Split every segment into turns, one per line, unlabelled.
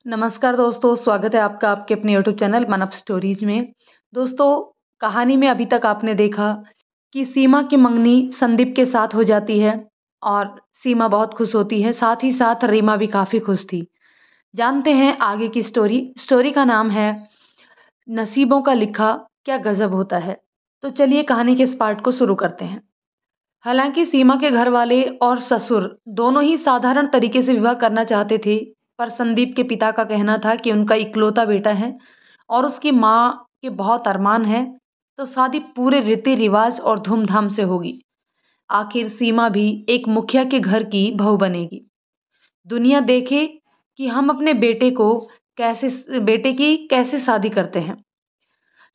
नमस्कार दोस्तों, स्वागत है आपका आपके अपने यूट्यूब चैनल मन अप स्टोरीज में। दोस्तों, कहानी में अभी तक आपने देखा कि सीमा की मंगनी संदीप के साथ हो जाती है और सीमा बहुत खुश होती है। साथ ही साथ रीमा भी काफ़ी खुश थी। जानते हैं आगे की स्टोरी का नाम है नसीबों का लिखा क्या गजब होता है। तो चलिए कहानी के इस पार्ट को शुरू करते हैं। हालांकि सीमा के घर वाले और ससुर दोनों ही साधारण तरीके से विवाह करना चाहते थे, पर संदीप के पिता का कहना था कि उनका इकलौता बेटा है और उसकी माँ के बहुत अरमान है, तो शादी पूरे रीति रिवाज और धूमधाम से होगी। आखिर सीमा भी एक मुखिया के घर की बहू बनेगी। दुनिया देखे कि हम अपने बेटे की कैसे शादी करते हैं।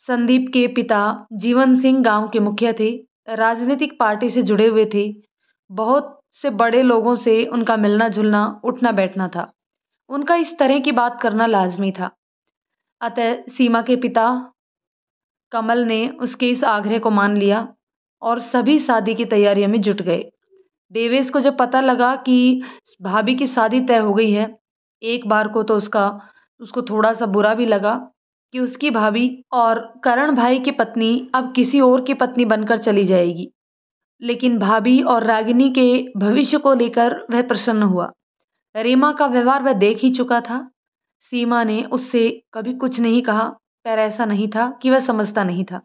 संदीप के पिता जीवन सिंह गांव के मुखिया थे, राजनीतिक पार्टी से जुड़े हुए थे। बहुत से बड़े लोगों से उनका मिलना जुलना उठना बैठना था। उनका इस तरह की बात करना लाजमी था। अतः सीमा के पिता कमल ने उसके इस आग्रह को मान लिया और सभी शादी की तैयारियों में जुट गए। देवेश को जब पता लगा कि भाभी की शादी तय हो गई है, एक बार को तो उसको थोड़ा सा बुरा भी लगा कि उसकी भाभी और करण भाई की पत्नी अब किसी और की पत्नी बनकर चली जाएगी। लेकिन भाभी और रागिनी के भविष्य को लेकर वह प्रसन्न हुआ। रीमा का व्यवहार वह देख ही चुका था। सीमा ने उससे कभी कुछ नहीं कहा, पर ऐसा नहीं था कि वह समझता नहीं था।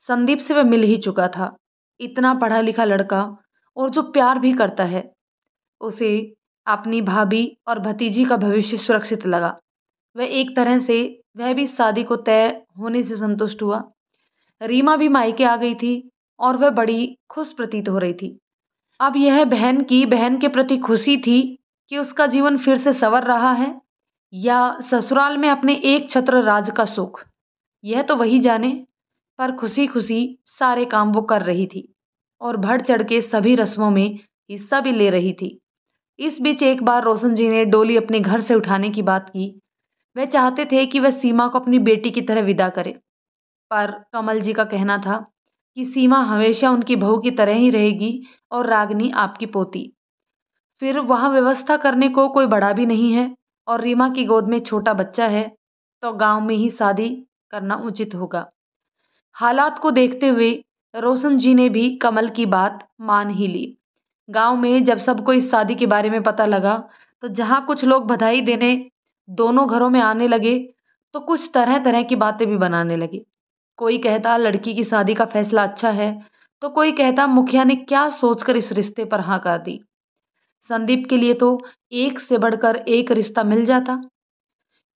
संदीप से वह मिल ही चुका था। इतना पढ़ा लिखा लड़का और जो प्यार भी करता है, उसे अपनी भाभी और भतीजी का भविष्य सुरक्षित लगा। वह एक तरह से वह भी शादी को तय होने से संतुष्ट हुआ। रीमा भी मायके आ गई थी और वह बड़ी खुश प्रतीत हो रही थी। अब यह बहन के प्रति खुशी थी कि उसका जीवन फिर से संवर रहा है, या ससुराल में अपने एक छत्र राज का सुख, यह तो वही जाने। पर खुशी खुशी सारे काम वो कर रही थी और बढ़ चढ़ के सभी रस्मों में हिस्सा भी ले रही थी। इस बीच एक बार रोशन जी ने डोली अपने घर से उठाने की बात की। वह चाहते थे कि वह सीमा को अपनी बेटी की तरह विदा करे, पर कमल जी का कहना था कि सीमा हमेशा उनकी बहू की तरह ही रहेगी और रागनी आपकी पोती। फिर वहाँ व्यवस्था करने को कोई बड़ा भी नहीं है और रीमा की गोद में छोटा बच्चा है, तो गांव में ही शादी करना उचित होगा। हालात को देखते हुए रोशन जी ने भी कमल की बात मान ही ली। गांव में जब सबको इस शादी के बारे में पता लगा, तो जहाँ कुछ लोग बधाई देने दोनों घरों में आने लगे, तो कुछ तरह तरह की बातें भी बनाने लगे। कोई कहता लड़की की शादी का फैसला अच्छा है, तो कोई कहता मुखिया ने क्या सोचकर इस रिश्ते पर हाँ कर दी। संदीप के लिए तो एक से बढ़कर एक रिश्ता मिल जाता।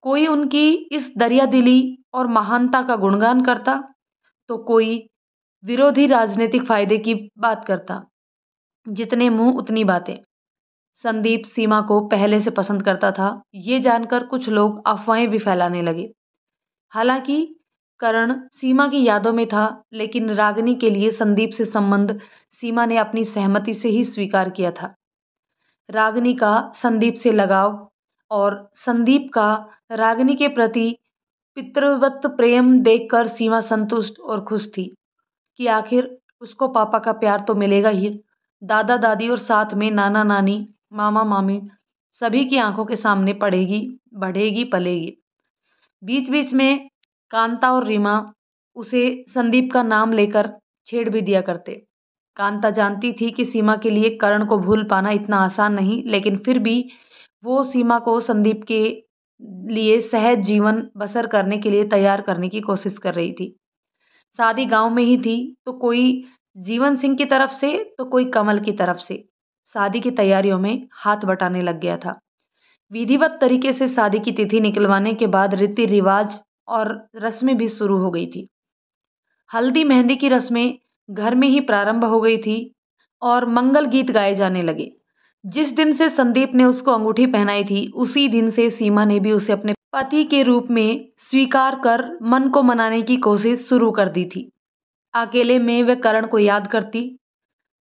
कोई उनकी इस दरियादिली और महानता का गुणगान करता, तो कोई विरोधी राजनीतिक फायदे की बात करता। जितने मुंह उतनी बातें। संदीप सीमा को पहले से पसंद करता था, ये जानकर कुछ लोग अफवाहें भी फैलाने लगे। हालांकि करण सीमा की यादों में था, लेकिन रागिनी के लिए संदीप से संबंध सीमा ने अपनी सहमति से ही स्वीकार किया था। रागिनी का संदीप से लगाव और संदीप का रागिनी के प्रति पितृवत प्रेम देखकर सीमा संतुष्ट और खुश थी कि आखिर उसको पापा का प्यार तो मिलेगा ही। दादा दादी और साथ में नाना नानी मामा मामी सभी की आंखों के सामने पड़ेगी, बढ़ेगी, पलेगी। बीच बीच में कांता और रीमा उसे संदीप का नाम लेकर छेड़ भी दिया करते। कांता जानती थी कि सीमा के लिए करण को भूल पाना इतना आसान नहीं, लेकिन फिर भी वो सीमा को संदीप के लिए सहज जीवन बसर करने के लिए तैयार करने की कोशिश कर रही थी। शादी गांव में ही थी, तो कोई जीवन सिंह की तरफ से तो कोई कमल की तरफ से शादी की तैयारियों में हाथ बटाने लग गया था। विधिवत तरीके से शादी की तिथि निकलवाने के बाद रीति रिवाज और रस्में भी शुरू हो गई थी। हल्दी मेहंदी की रस्में घर में ही प्रारंभ हो गई थी और मंगल गीत गाए जाने लगे। जिस दिन से संदीप ने उसको अंगूठी पहनाई थी, उसी दिन से सीमा ने भी उसे अपने पति के रूप में स्वीकार कर मन को मनाने की कोशिश शुरू कर दी थी। अकेले में वह करण को याद करती।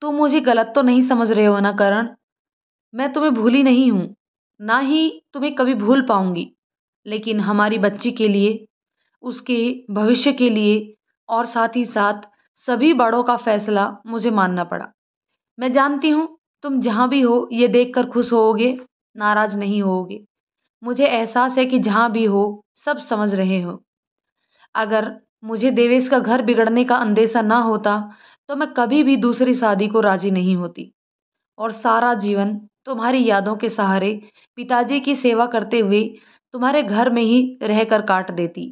तुम मुझे गलत तो नहीं समझ रहे हो ना करण? मैं तुम्हें भूली नहीं हूं, ना ही तुम्हें कभी भूल पाऊंगी। लेकिन हमारी बच्ची के लिए, उसके भविष्य के लिए और साथ ही साथ सभी बड़ों का फैसला मुझे मानना पड़ा। मैं जानती हूँ तुम जहाँ भी हो ये देखकर खुश होोगे, नाराज नहीं होोगे। मुझे एहसास है कि जहाँ भी हो सब समझ रहे हो। अगर मुझे देवेश का घर बिगड़ने का अंदेशा ना होता तो मैं कभी भी दूसरी शादी को राजी नहीं होती और सारा जीवन तुम्हारी यादों के सहारे पिताजी की सेवा करते हुए तुम्हारे घर में ही रहकर काट देती।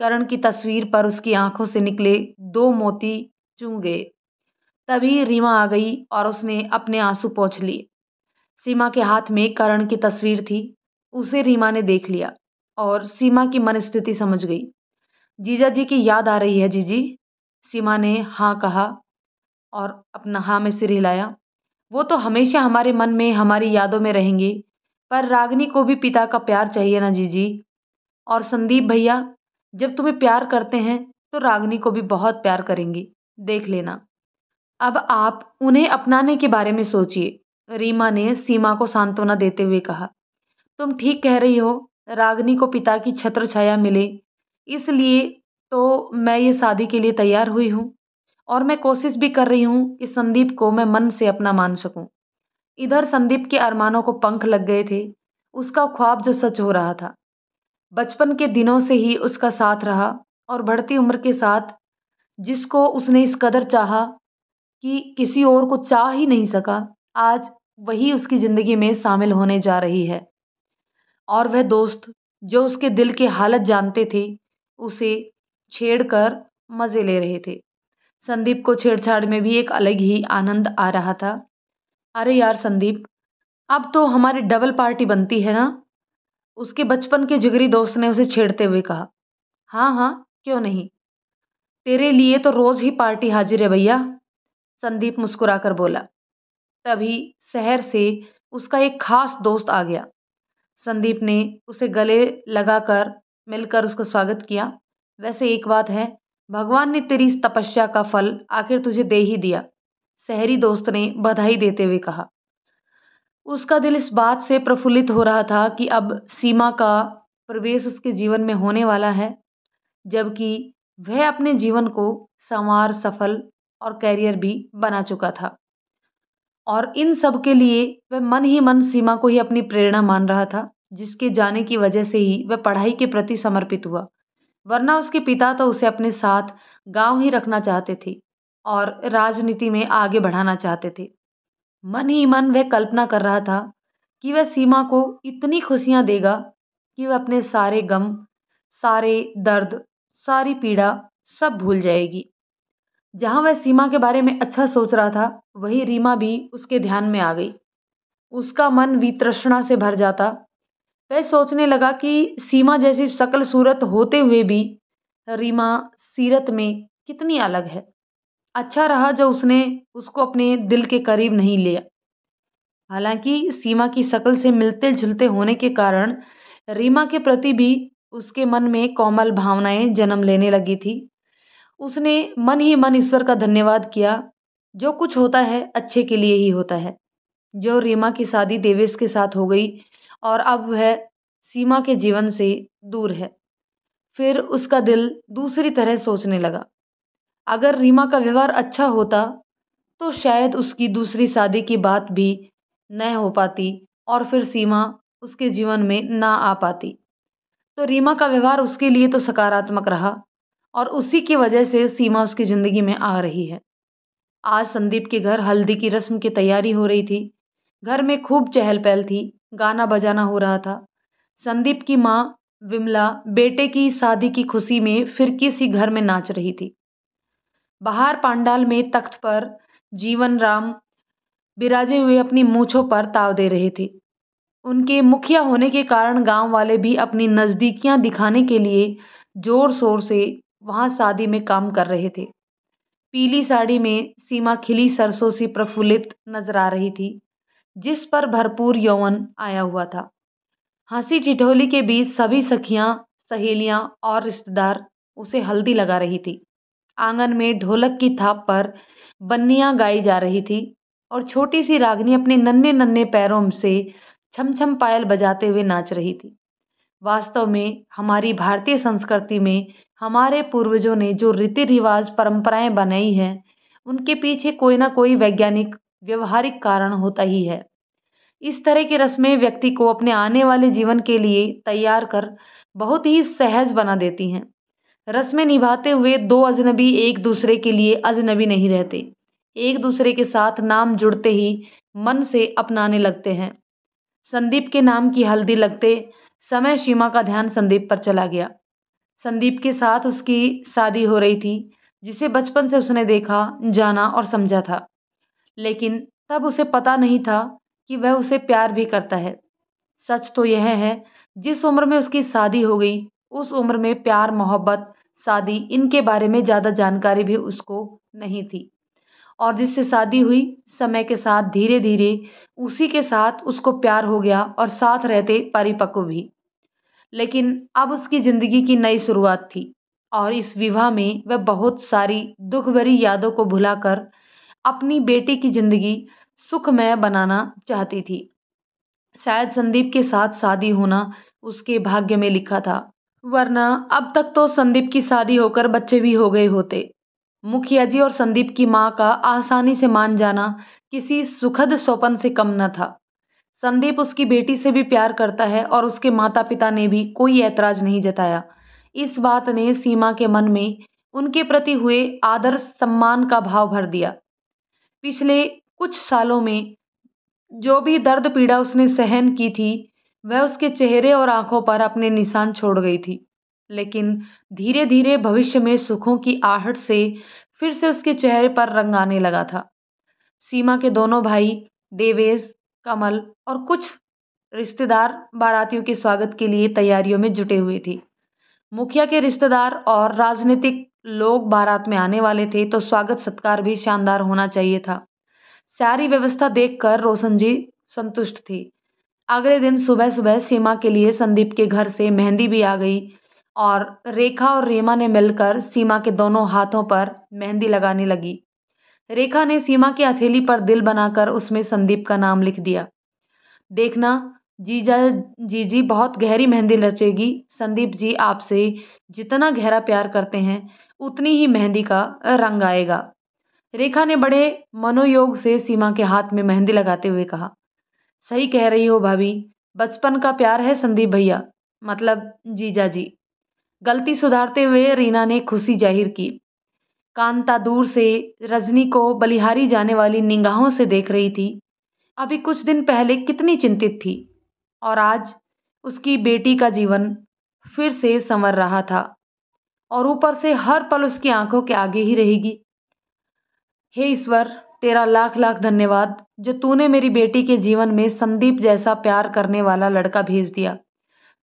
करण की तस्वीर पर उसकी आंखों से निकले दो मोती चूम गए। तभी रीमा आ गई और उसने अपने आंसू पोंछ लिए। सीमा के हाथ में करण की तस्वीर थी। उसे रीमा ने देख लिया और सीमा की मन स्थिति समझ गई। जीजा जी की याद आ रही है जीजी। सीमा ने हाँ कहा और अपना हाँ में सिर हिलाया। वो तो हमेशा हमारे मन में हमारी यादों में रहेंगे, पर रागनी को भी पिता का प्यार चाहिए ना जीजी। और संदीप भैया जब तुम्हें प्यार करते हैं तो रागनी को भी बहुत प्यार करेंगी, देख लेना। अब आप उन्हें अपनाने के बारे में सोचिए, रीमा ने सीमा को सांत्वना देते हुए कहा। तुम ठीक कह रही हो, रागनी को पिता की छत्र छाया मिले, इसलिए तो मैं ये शादी के लिए तैयार हुई हूँ और मैं कोशिश भी कर रही हूँ कि संदीप को मैं मन से अपना मान सकूं। इधर संदीप के अरमानों को पंख लग गए थे। उसका ख्वाब जो सच हो रहा था। बचपन के दिनों से ही उसका साथ रहा और बढ़ती उम्र के साथ जिसको उसने इस कदर चाहा कि किसी और को चाह ही नहीं सका, आज वही उसकी जिंदगी में शामिल होने जा रही है। और वह दोस्त जो उसके दिल की हालत जानते थे, उसे छेड़कर मजे ले रहे थे। संदीप को छेड़छाड़ में भी एक अलग ही आनंद आ रहा था। अरे यार संदीप, अब तो हमारी डबल पार्टी बनती है ना? उसके बचपन के जिगरी दोस्त ने उसे छेड़ते हुए कहा। हाँ हाँ, क्यों नहीं, तेरे लिए तो रोज ही पार्टी हाजिर है भैया, संदीप मुस्कुराकर बोला। तभी शहर से उसका एक खास दोस्त आ गया। संदीप ने उसे गले लगाकर मिलकर उसका स्वागत किया। वैसे एक बात है, भगवान ने तेरी इस तपस्या का फल आखिर तुझे दे ही दिया, शहरी दोस्त ने बधाई देते हुए कहा। उसका दिल इस बात से प्रफुल्लित हो रहा था कि अब सीमा का प्रवेश उसके जीवन में होने वाला है, जबकि वह अपने जीवन को संवार, सफल और कैरियर भी बना चुका था। और इन सब के लिए वह मन ही मन सीमा को ही अपनी प्रेरणा मान रहा था, जिसके जाने की वजह से ही वह पढ़ाई के प्रति समर्पित हुआ। वरना उसके पिता तो उसे अपने साथ गांव ही रखना चाहते थे और राजनीति में आगे बढ़ाना चाहते थे। मन ही मन वह कल्पना कर रहा था कि वह सीमा को इतनी खुशियां देगा कि वह अपने सारे गम, सारे दर्द, सारी पीड़ा सब भूल जाएगी। जहां वह सीमा के बारे में अच्छा सोच रहा था, वहीं रीमा भी उसके ध्यान में आ गई। उसका मन वितृष्णा से भर जाता। वह सोचने लगा कि सीमा जैसी शक्ल सूरत होते हुए भी रीमा सीरत में कितनी अलग है। अच्छा रहा जो उसने उसको अपने दिल के करीब नहीं लिया। हालांकि सीमा की शक्ल से मिलते जुलते होने के कारण रीमा के प्रति भी उसके मन में कोमल भावनाएं जन्म लेने लगी थी। उसने मन ही मन ईश्वर का धन्यवाद किया। जो कुछ होता है अच्छे के लिए ही होता है। जो रीमा की शादी देवेश के साथ हो गई और अब वह सीमा के जीवन से दूर है, फिर उसका दिल दूसरी तरह सोचने लगा। अगर रीमा का व्यवहार अच्छा होता तो शायद उसकी दूसरी शादी की बात भी न हो पाती और फिर सीमा उसके जीवन में ना आ पाती। तो रीमा का व्यवहार उसके लिए तो सकारात्मक रहा और उसी की वजह से सीमा उसकी ज़िंदगी में आ रही है। आज संदीप के घर हल्दी की रस्म की तैयारी हो रही थी। घर में खूब चहल पहल थी, गाना बजाना हो रहा था। संदीप की माँ विमला बेटे की शादी की खुशी में फिर किसी घर में नाच रही थी। बाहर पांडाल में तख्त पर जीवन राम बिराजे हुए अपनी मूछों पर ताव दे रहे थे। उनके मुखिया होने के कारण गांव वाले भी अपनी नज़दीकियां दिखाने के लिए जोर शोर से वहां शादी में काम कर रहे थे। पीली साड़ी में सीमा खिली सरसों सी प्रफुल्लित नजर आ रही थी, जिस पर भरपूर यौवन आया हुआ था। हंसी ठिठोली के बीच सभी सखियां, सहेलियां और रिश्तेदार उसे हल्दी लगा रही थी। आंगन में ढोलक की थाप पर बन्नियां गाई जा रही थी और छोटी सी रागनी अपने नन्हे नन्हे पैरों से छम छम पायल बजाते हुए नाच रही थी। वास्तव में हमारी भारतीय संस्कृति में हमारे पूर्वजों ने जो रीति रिवाज परंपराएं बनाई हैं, उनके पीछे कोई ना कोई वैज्ञानिक व्यवहारिक कारण होता ही है। इस तरह की रस्में व्यक्ति को अपने आने वाले जीवन के लिए तैयार कर बहुत ही सहज बना देती हैं। रस्में निभाते हुए दो अजनबी एक दूसरे के लिए अजनबी नहीं रहते, एक दूसरे के साथ नाम जुड़ते ही मन से अपनाने लगते हैं। संदीप के नाम की हल्दी लगते समय सीमा का ध्यान संदीप पर चला गया। संदीप के साथ उसकी शादी हो रही थी, जिसे बचपन से उसने देखा, जाना और समझा था। लेकिन तब उसे पता नहीं था कि वह उसे प्यार भी करता है। सच तो यह है, जिस उम्र में उसकी शादी हो गई, उस उम्र में प्यार, मोहब्बत, शादी इनके बारे में ज़्यादा जानकारी भी उसको नहीं थी। और जिससे शादी हुई, समय के साथ धीरे धीरे उसी के साथ उसको प्यार हो गया और साथ रहते परिपक्व भी। लेकिन अब उसकी ज़िंदगी की नई शुरुआत थी और इस विवाह में वह बहुत सारी दुख भरी यादों को भुलाकर अपनी बेटी की ज़िंदगी सुखमय बनाना चाहती थी। शायद संदीप के साथ शादी होना उसके भाग्य में लिखा था, वरना अब तक तो संदीप की शादी होकर बच्चे भी हो गए होते। मुखिया जी और संदीप की मां का आसानी से मान जाना किसी सुखद स्वप्न से कम न था। संदीप उसकी बेटी से भी प्यार करता है और उसके माता पिता ने भी कोई ऐतराज नहीं जताया। इस बात ने सीमा के मन में उनके प्रति हुए आदर सम्मान का भाव भर दिया। पिछले कुछ सालों में जो भी दर्द पीड़ा उसने सहन की थी, वह उसके चेहरे और आंखों पर अपने निशान छोड़ गई थी। लेकिन धीरे धीरे भविष्य में सुखों की आहट से फिर से उसके चेहरे पर रंग आने लगा था। सीमा के दोनों भाई देवेश, कमल और कुछ रिश्तेदार बारातियों के स्वागत के लिए तैयारियों में जुटे हुए थे। मुखिया के रिश्तेदार और राजनीतिक लोग बारात में आने वाले थे, तो स्वागत सत्कार भी शानदार होना चाहिए था। सारी व्यवस्था देखकर रोशन जी संतुष्ट थे। अगले दिन सुबह सुबह सीमा के लिए संदीप के घर से मेहंदी भी आ गई और रेखा और रीमा ने मिलकर सीमा के दोनों हाथों पर मेहंदी लगाने लगी। रेखा ने सीमा की हथेली पर दिल बनाकर उसमें संदीप का नाम लिख दिया। देखना जीजा जीजी बहुत गहरी मेहंदी रचेगी। संदीप जी आपसे जितना गहरा प्यार करते हैं, उतनी ही मेहंदी का रंग आएगा। रेखा ने बड़े मनोयोग से सीमा के हाथ में मेहंदी लगाते हुए कहा, सही कह रही हो भाभी, बचपन का प्यार है संदीप भैया, मतलब जीजा जी। गलती सुधारते हुए रीना ने खुशी जाहिर की। कांता दूर से रजनी को बलिहारी जाने वाली निगाहों से देख रही थी। अभी कुछ दिन पहले कितनी चिंतित थी और आज उसकी बेटी का जीवन फिर से संवर रहा था और ऊपर से हर पल उसकी आंखों के आगे ही रहेगी। हे ईश्वर, तेरा लाख लाख धन्यवाद जो तूने मेरी बेटी के जीवन में संदीप जैसा प्यार करने वाला लड़का भेज दिया,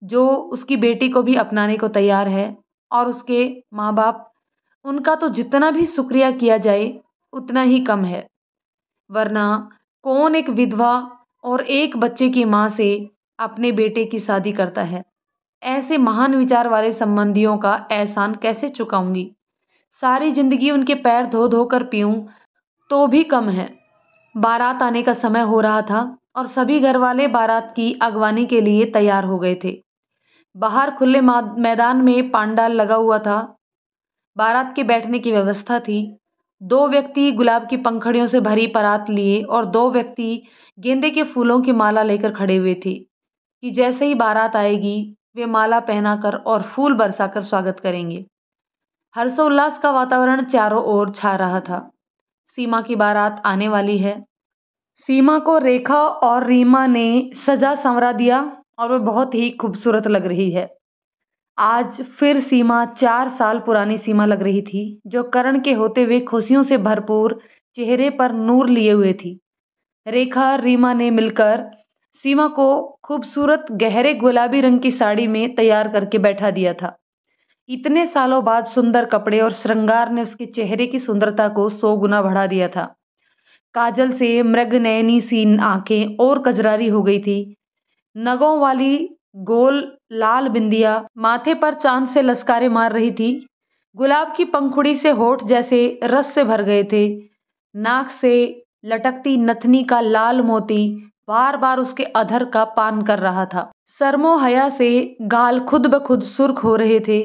जो उसकी बेटी को भी अपनाने को तैयार है। और उसके माँ बाप, उनका तो जितना भी शुक्रिया किया जाए उतना ही कम है। वरना कौन एक विधवा और एक बच्चे की माँ से अपने बेटे की शादी करता है। ऐसे महान विचार वाले संबंधियों का एहसान कैसे चुकाऊंगी। सारी जिंदगी उनके पैर धो धो कर पीऊं तो भी कम है। बारात आने का समय हो रहा था और सभी घर वाले बारात की अगवानी के लिए तैयार हो गए थे। बाहर खुले मैदान में पांडाल लगा हुआ था। बारात के बैठने की व्यवस्था थी। दो व्यक्ति गुलाब की पंखड़ियों से भरी परात लिए और दो व्यक्ति गेंदे के फूलों की माला लेकर खड़े हुए थे कि जैसे ही बारात आएगी वे माला पहनाकर और फूल बरसाकर स्वागत करेंगे। हर्षोल्लास का वातावरण चारों ओर छा रहा था। सीमा की बारात आने वाली है। सीमा को रेखा और रीमा ने सजा संवरा दिया और वह बहुत ही खूबसूरत लग रही है। आज फिर सीमा 4 साल पुरानी सीमा लग रही थी, जो करण के होते हुए खुशियों से भरपूर चेहरे पर नूर लिए हुए थी। रेखा रीमा ने मिलकर सीमा को खूबसूरत गहरे गुलाबी रंग की साड़ी में तैयार करके बैठा दिया था। इतने सालों बाद सुंदर कपड़े और श्रृंगार ने उसके चेहरे की सुंदरता को 100 गुना बढ़ा दिया था। काजल से मृगनयनी सी आंखें और कजरारी हो गई थी। नगों वाली गोल लाल बिंदिया माथे पर चांद से लसकारे मार रही थी। गुलाब की पंखुड़ी से होठ जैसे रस से भर गए थे। नाक से लटकती नथनी का लाल मोती बार बार उसके अधर का पान कर रहा था। सरमो हया से गाल खुद ब खुद सुर्ख हो रहे थे।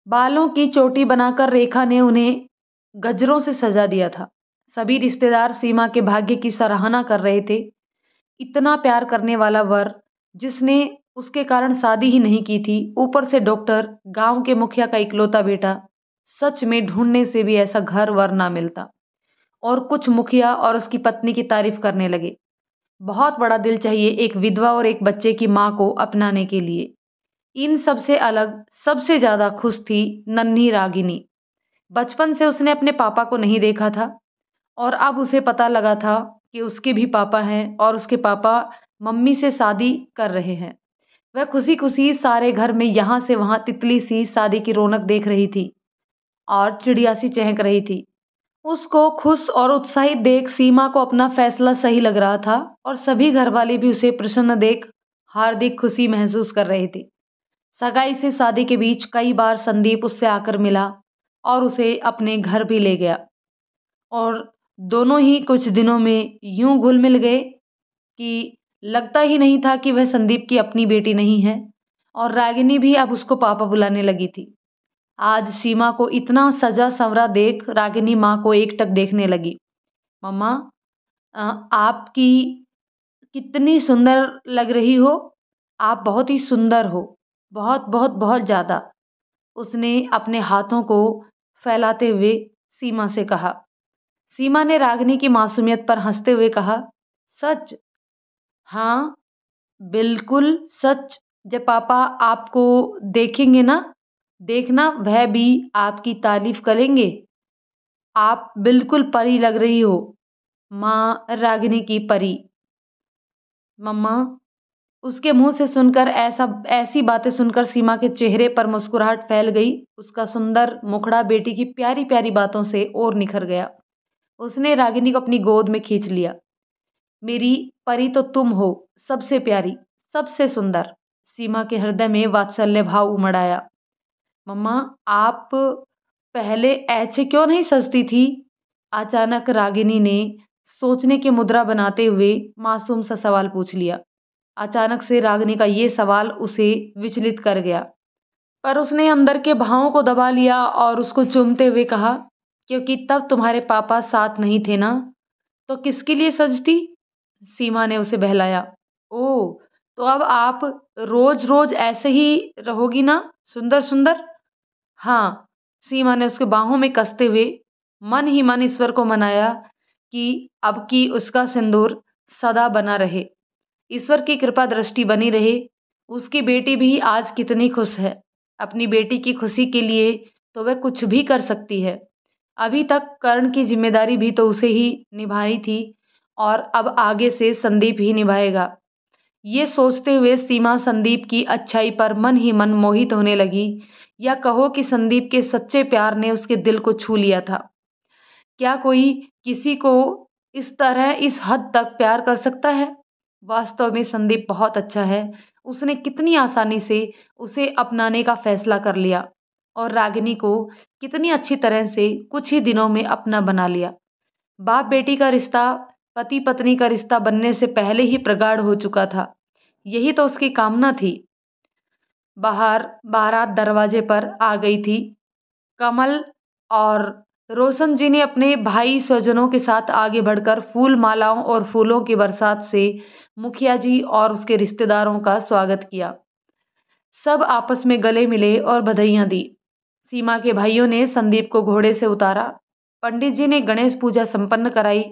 बालों की चोटी बनाकर रेखा ने उन्हें गजरों से सजा दिया था। सभी रिश्तेदार सीमा के भाग्य की सराहना कर रहे थे। इतना प्यार करने वाला वर, जिसने उसके कारण शादी ही नहीं की थी, ऊपर से डॉक्टर, गांव के मुखिया का इकलौता बेटा। सच में ढूंढने से भी ऐसा घर वर ना मिलता। और कुछ मुखिया और उसकी पत्नी की तारीफ करने लगे। बहुत बड़ा दिल चाहिए एक विधवा और एक बच्चे की माँ को अपनाने के लिए। इन सबसे अलग सबसे ज्यादा खुश थी नन्ही रागिनी। बचपन से उसने अपने पापा को नहीं देखा था और अब उसे पता लगा था कि उसके भी पापा हैं और उसके पापा मम्मी से शादी कर रहे हैं। वह खुशी खुशी सारे घर में यहाँ से वहाँ तितली सी शादी की रौनक देख रही थी और चिड़िया सी चहक रही थी। उसको खुश और उत्साहित देख सीमा को अपना फैसला सही लग रहा था और सभी घरवाले भी उसे प्रसन्न देख हार्दिक खुशी महसूस कर रहे थे। सगाई से शादी के बीच कई बार संदीप उससे आकर मिला और उसे अपने घर भी ले गया और दोनों ही कुछ दिनों में यूं घुल मिल गए कि लगता ही नहीं था कि वह संदीप की अपनी बेटी नहीं है। और रागिनी भी अब उसको पापा बुलाने लगी थी। आज सीमा को इतना सजा संवरा देख रागिनी माँ को एकटक देखने लगी। मम्मा, आपकी कितनी सुंदर लग रही हो। आप बहुत ही सुंदर हो, बहुत बहुत बहुत ज़्यादा। उसने अपने हाथों को फैलाते हुए सीमा से कहा। सीमा ने रागिनी की मासूमियत पर हंसते हुए कहा, सच? हाँ, बिल्कुल सच। जब पापा आपको देखेंगे ना, देखना वह भी आपकी तारीफ करेंगे। आप बिल्कुल परी लग रही हो, माँ रागिनी की परी। मम्मा, उसके मुंह से सुनकर ऐसी बातें सुनकर सीमा के चेहरे पर मुस्कुराहट फैल गई। उसका सुंदर मुखड़ा बेटी की प्यारी प्यारी बातों से और निखर गया। उसने रागिनी को अपनी गोद में खींच लिया। मेरी परी तो तुम हो, सबसे प्यारी, सबसे सुंदर। सीमा के हृदय में वात्सल्य भाव उमड़ आया। मम्मा, आप पहले ऐसे क्यों नहीं सजती थी? अचानक रागिनी ने सोचने की मुद्रा बनाते हुए मासूम सा सवाल पूछ लिया। अचानक से रागिनी का ये सवाल उसे विचलित कर गया, पर उसने अंदर के भावों को दबा लिया और उसको चूमते हुए कहा, क्योंकि तब तुम्हारे पापा साथ नहीं थे ना, तो किसके लिए सजती? सीमा ने उसे बहलाया। ओह, तो अब आप रोज रोज ऐसे ही रहोगी ना, सुंदर सुंदर? हाँ। सीमा ने उसके बाहों में कसते हुए मन ही मन ईश्वर को मनाया कि अब की उसका सिंदूर सदा बना रहे, ईश्वर की कृपा दृष्टि बनी रहे। उसकी बेटी भी आज कितनी खुश है। अपनी बेटी की खुशी के लिए तो वह कुछ भी कर सकती है। अभी तक कर्ण की जिम्मेदारी भी तो उसे ही निभानी थी और अब आगे से संदीप ही निभाएगा। ये सोचते हुए सीमा संदीप की अच्छाई पर मन ही मन मोहित होने लगी, या कहो कि संदीप के सच्चे प्यार ने उसके दिल को छू लिया था। क्या कोई किसी को इस तरह इस हद तक प्यार कर सकता है? वास्तव में संदीप बहुत अच्छा है। उसने कितनी आसानी से उसे अपनाने का फैसला कर लिया और रागिनी को कितनी अच्छी तरह से कुछ ही दिनों में अपना बना लिया। बाप बेटी का रिश्ता पति पत्नी का रिश्ता बनने से पहले ही प्रगाढ़ हो चुका था। यही तो उसकी कामना थी। बाहर बारात दरवाजे पर आ गई थी। कमल और रोशन जी ने अपने भाई स्वजनों के साथ आगे बढ़कर फूल मालाओं और फूलों की बरसात से मुखिया जी और उसके रिश्तेदारों का स्वागत किया। सब आपस में गले मिले और बधाइयां दी। सीमा के भाइयों ने संदीप को घोड़े से उतारा। पंडित जी ने गणेश पूजा संपन्न कराई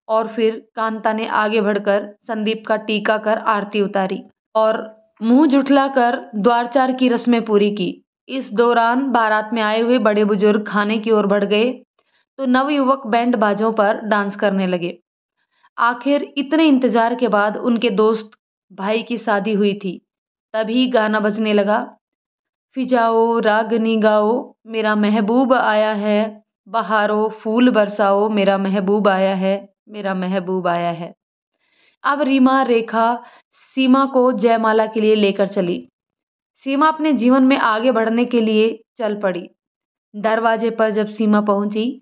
और फिर कांता ने आगे बढ़कर संदीप का टीका कर आरती उतारी और मुंह जुठलाकर द्वारचार की रस्में पूरी की। इस दौरान बारात में आए हुए बड़े बुजुर्ग खाने की ओर बढ़ गए तो नवयुवक बैंड बाजों पर डांस करने लगे। आखिर इतने इंतजार के बाद उनके दोस्त भाई की शादी हुई थी। तभी गाना बजने लगा, फिजाओ रागनी गाओ, मेरा महबूब आया है, बहारो फूल बरसाओ, मेरा महबूब आया है, मेरा महबूब आया है। अब रीमा रेखा सीमा को जयमाला के लिए लेकर चली। सीमा अपने जीवन में आगे बढ़ने के लिए चल पड़ी। दरवाजे पर जब सीमा पहुंची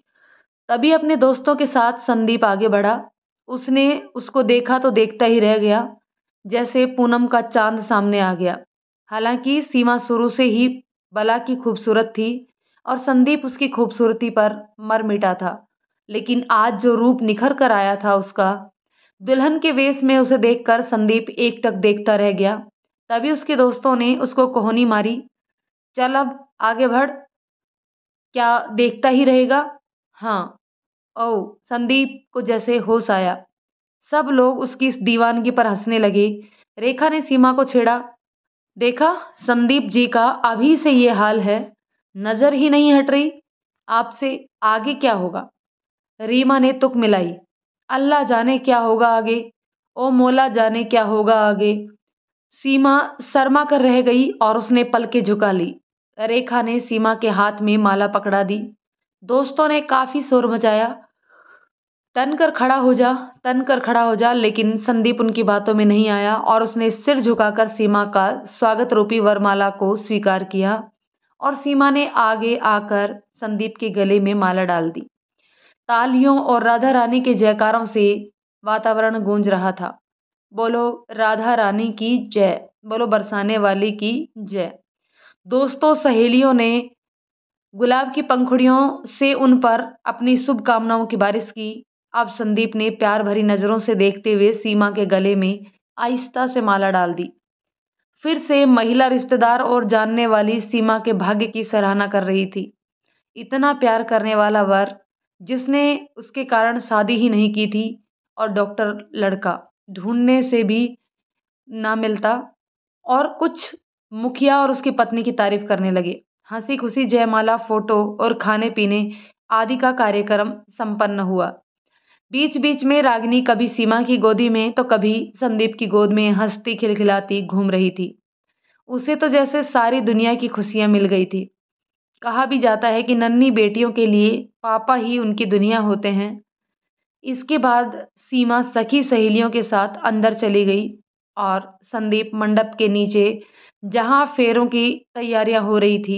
तभी अपने दोस्तों के साथ संदीप आगे बढ़ा। उसने उसको देखा तो देखता ही रह गया, जैसे पूनम का चांद सामने आ गया। हालांकि सीमा शुरू से ही बला की खूबसूरत थी और संदीप उसकी खूबसूरती पर मर मिटा था, लेकिन आज जो रूप निखर कर आया था उसका, दुल्हन के वेश में उसे देखकर संदीप एकटक देखता रह गया। तभी उसके दोस्तों ने उसको कोहनी मारी, चल अब आगे बढ़, क्या देखता ही रहेगा। हाँ। ओ, संदीप को जैसे होश आया। सब लोग उसकी इस दीवानगी पर हंसने लगे। रेखा ने सीमा को छेड़ा, देखा, संदीप जी का अभी से ये हाल है, नजर ही नहीं हट रही आपसे, आगे क्या होगा। रीमा ने तुक मिलाई, अल्लाह जाने क्या होगा आगे, ओ मौला जाने क्या होगा आगे। सीमा शर्मा कर रह गई और उसने पलकें झुका ली। रेखा ने सीमा के हाथ में माला पकड़ा दी। दोस्तों ने काफी शोर मचाया, तन कर खड़ा हो जा, तन कर खड़ा हो जा, लेकिन संदीप उनकी बातों में नहीं आया और उसने सिर झुकाकर सीमा का स्वागत रूपी वरमाला को स्वीकार किया और सीमा ने आगे आकर संदीप के गले में माला डाल दी। तालियों और राधा रानी के जयकारों से वातावरण गूंज रहा था। बोलो राधा रानी की जय, बोलो बरसाने वाली की जय। दोस्तों सहेलियों ने गुलाब की पंखुड़ियों से उन पर अपनी शुभकामनाओं की बारिश की। अब संदीप ने प्यार भरी नजरों से देखते हुए सीमा के गले में आहिस्ता से माला डाल दी। फिर से महिला रिश्तेदार और जानने वाली सीमा के भाग्य की सराहना कर रही थी। इतना प्यार करने वाला वर, जिसने उसके कारण शादी ही नहीं की थी, और डॉक्टर लड़का ढूंढने से भी ना मिलता। और कुछ मुखिया और उसकी पत्नी की तारीफ करने लगे। हंसी खुशी जयमाला, फोटो और खाने पीने आदि का कार्यक्रम संपन्न हुआ। बीच बीच में रागिनी कभी सीमा की गोदी में तो कभी संदीप की गोद में हंसती खिलखिलाती घूम रही थी। उसे तो जैसे सारी दुनिया की खुशियां मिल गई थी। कहा भी जाता है कि नन्ही बेटियों के लिए पापा ही उनकी दुनिया होते हैं। इसके बाद सीमा सखी सहेलियों के साथ अंदर चली गई और संदीप मंडप के नीचे, जहां फेरों की तैयारियां हो रही थी।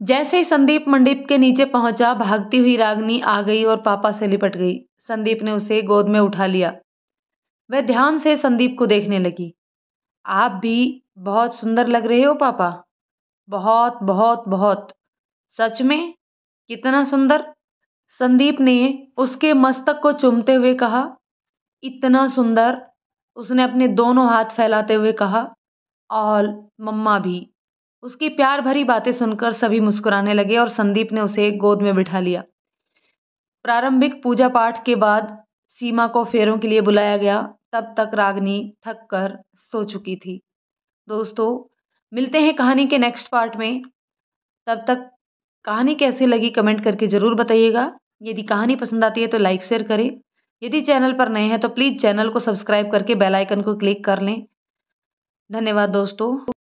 जैसे ही संदीप मंडप के नीचे पहुंचा, भागती हुई रागनी आ गई और पापा से लिपट गई। संदीप ने उसे गोद में उठा लिया। वह ध्यान से संदीप को देखने लगी। आप भी बहुत सुंदर लग रहे हो पापा, बहुत बहुत बहुत। सच में? कितना सुंदर? संदीप ने उसके मस्तक को चूमते हुए कहा। इतना सुंदर, उसने अपने दोनों हाथ फैलाते हुए कहा। और मम्मा भी। उसकी प्यार भरी बातें सुनकर सभी मुस्कुराने लगे और संदीप ने उसे गोद में बिठा लिया। प्रारंभिक पूजा पाठ के बाद सीमा को फेरों के लिए बुलाया गया। तब तक रागनी थक कर सो चुकी थी। दोस्तों, मिलते हैं कहानी के नेक्स्ट पार्ट में। तब तक कहानी कैसी लगी कमेंट करके ज़रूर बताइएगा। यदि कहानी पसंद आती है तो लाइक शेयर करें। यदि चैनल पर नए हैं तो प्लीज़ चैनल को सब्सक्राइब करके बेल आइकन को क्लिक कर लें। धन्यवाद दोस्तों।